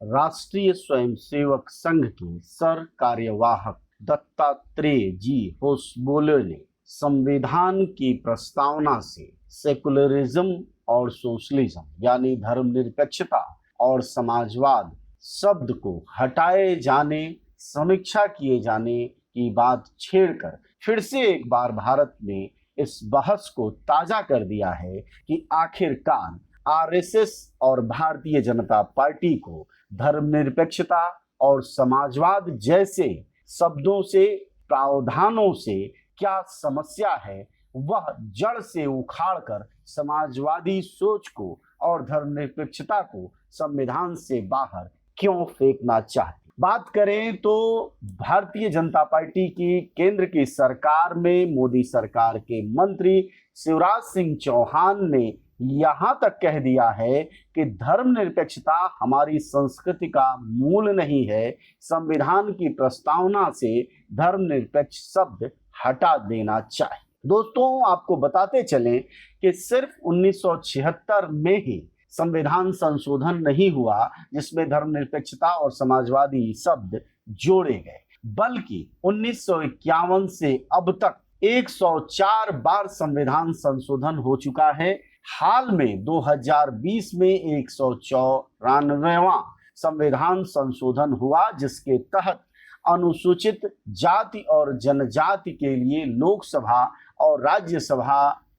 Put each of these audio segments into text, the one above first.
राष्ट्रीय स्वयंसेवक संघ के सर कार्यवाहक दत्तात्रेय जी होसबोले ने संविधान की प्रस्तावना से सेकुलरिज्म और सोशलिज्म यानी धर्मनिरपेक्षता और समाजवाद शब्द को हटाए जाने, समीक्षा किए जाने की बात छेड़कर फिर से एक बार भारत में इस बहस को ताजा कर दिया है कि आखिरकार आरएसएस और भारतीय जनता पार्टी को धर्मनिरपेक्षता और समाजवाद जैसे शब्दों से, प्रावधानों से क्या समस्या है, वह जड़ से उखाड़कर समाजवादी सोच को और धर्मनिरपेक्षता को संविधान से बाहर क्यों फेंकना चाहती। बात करें तो भारतीय जनता पार्टी की केंद्र की सरकार में मोदी सरकार के मंत्री शिवराज सिंह चौहान ने यहां तक कह दिया है कि धर्मनिरपेक्षता हमारी संस्कृति का मूल नहीं है, संविधान की प्रस्तावना से धर्मनिरपेक्ष शब्द हटा देना चाहिए। दोस्तों, आपको बताते चलें कि सिर्फ 1976 में ही संविधान संशोधन नहीं हुआ जिसमें धर्मनिरपेक्षता और समाजवादी शब्द जोड़े गए, बल्कि 1951 से अब तक 104 बार संविधान संशोधन हो चुका है। हाल में 2020 में 194वां संविधान संशोधन हुआ, जिसके तहत अनुसूचित जाति और जनजाति के लिए लोकसभा और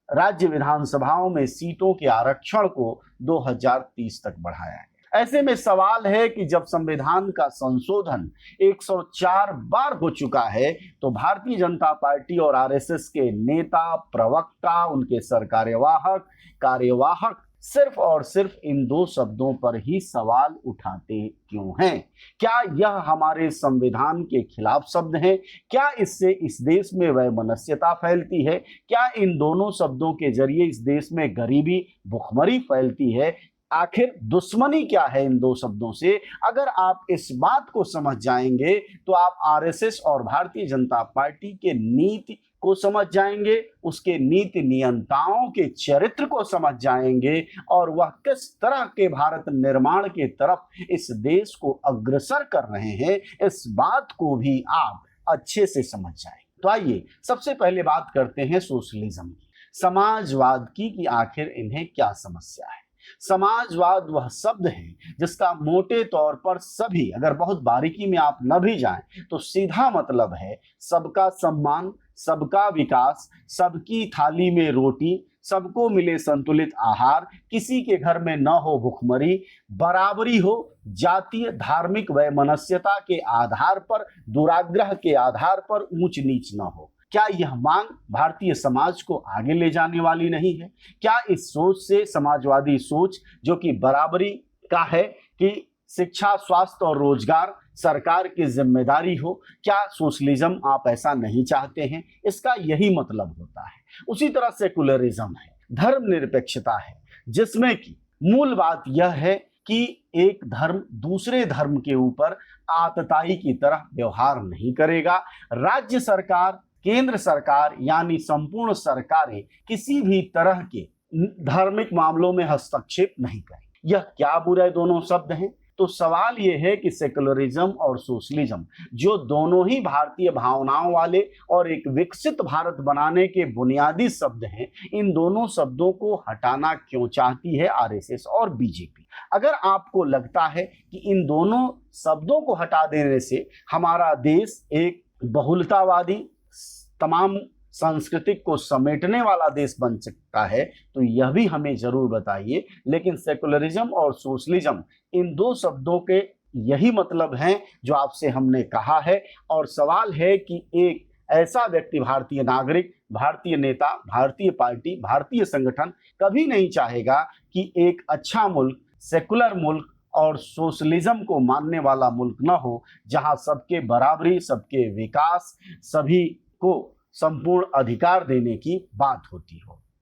राज्य विधानसभाओं में सीटों के आरक्षण को 2030 तक बढ़ाया गया। ऐसे में सवाल है कि जब संविधान का संशोधन 104 बार हो चुका है तो भारतीय जनता पार्टी और आरएसएस के नेता, प्रवक्ता, उनके सर कार्यवाहक सिर्फ और सिर्फ इन दो शब्दों पर ही सवाल उठाते क्यों हैं? क्या यह हमारे संविधान के खिलाफ शब्द हैं? क्या इससे इस देश में वैमनस्यता फैलती है? क्या इन दोनों शब्दों के जरिए इस देश में गरीबी, भुखमरी फैलती है? आखिर दुश्मनी क्या है इन दो शब्दों से? अगर आप इस बात को समझ जाएंगे तो आप आरएसएस और भारतीय जनता पार्टी के नीति को समझ जाएंगे, उसके नीति नियंताओं के चरित्र को समझ जाएंगे और वह किस तरह के भारत निर्माण के तरफ इस देश को अग्रसर कर रहे हैं, इस बात को भी आप अच्छे से समझ जाएंगे। तो आइए सबसे पहले बात करते हैं सोशलिज्म की, समाजवाद की, कि आखिर इन्हें क्या समस्या है। समाजवाद वह शब्द है जिसका मोटे तौर पर सभी, अगर बहुत बारीकी में आप न भी जाएं तो सीधा मतलब है सबका सम्मान, सबका विकास, सबकी थाली में रोटी, सबको मिले संतुलित आहार, किसी के घर में न हो भुखमरी, बराबरी हो, जातीय धार्मिक वैमनस्यता के आधार पर, दुराग्रह के आधार पर ऊंच नीच न हो। क्या यह मांग भारतीय समाज को आगे ले जाने वाली नहीं है? क्या इस सोच से, समाजवादी सोच जो कि बराबरी का है कि शिक्षा, स्वास्थ्य और रोजगार सरकार की जिम्मेदारी हो, क्या सोशलिज्म आप ऐसा नहीं चाहते हैं? इसका यही मतलब होता है। उसी तरह सेकुलरिज्म है, धर्मनिरपेक्षता है, जिसमें कि मूल बात यह है कि एक धर्म दूसरे धर्म के ऊपर आतताई की तरह व्यवहार नहीं करेगा। राज्य सरकार, केंद्र सरकार यानी संपूर्ण सरकारें किसी भी तरह के धार्मिक मामलों में हस्तक्षेप नहीं करें। यह क्या बुरे दोनों शब्द हैं? तो सवाल यह है कि सेकुलरिज्म और सोशलिज्म, जो दोनों ही भारतीय भावनाओं वाले और एक विकसित भारत बनाने के बुनियादी शब्द हैं, इन दोनों शब्दों को हटाना क्यों चाहती है आरएसएस और बीजेपी? अगर आपको लगता है कि इन दोनों शब्दों को हटा देने से हमारा देश एक बहुलतावादी, तमाम सांस्कृतिक को समेटने वाला देश बन सकता है, तो यह भी हमें जरूर बताइए। लेकिन सेकुलरिज्म और सोशलिज्म, इन दो शब्दों के यही मतलब हैं जो आपसे हमने कहा है। और सवाल है कि एक ऐसा व्यक्ति, भारतीय नागरिक, भारतीय नेता, भारतीय पार्टी, भारतीय संगठन कभी नहीं चाहेगा कि एक अच्छा मुल्क, सेकुलर मुल्क और सोशलिज्म को मानने वाला मुल्क न हो, जहां सबके बराबरी, सबके विकास, सभी को संपूर्ण अधिकार देने की बात होती हो।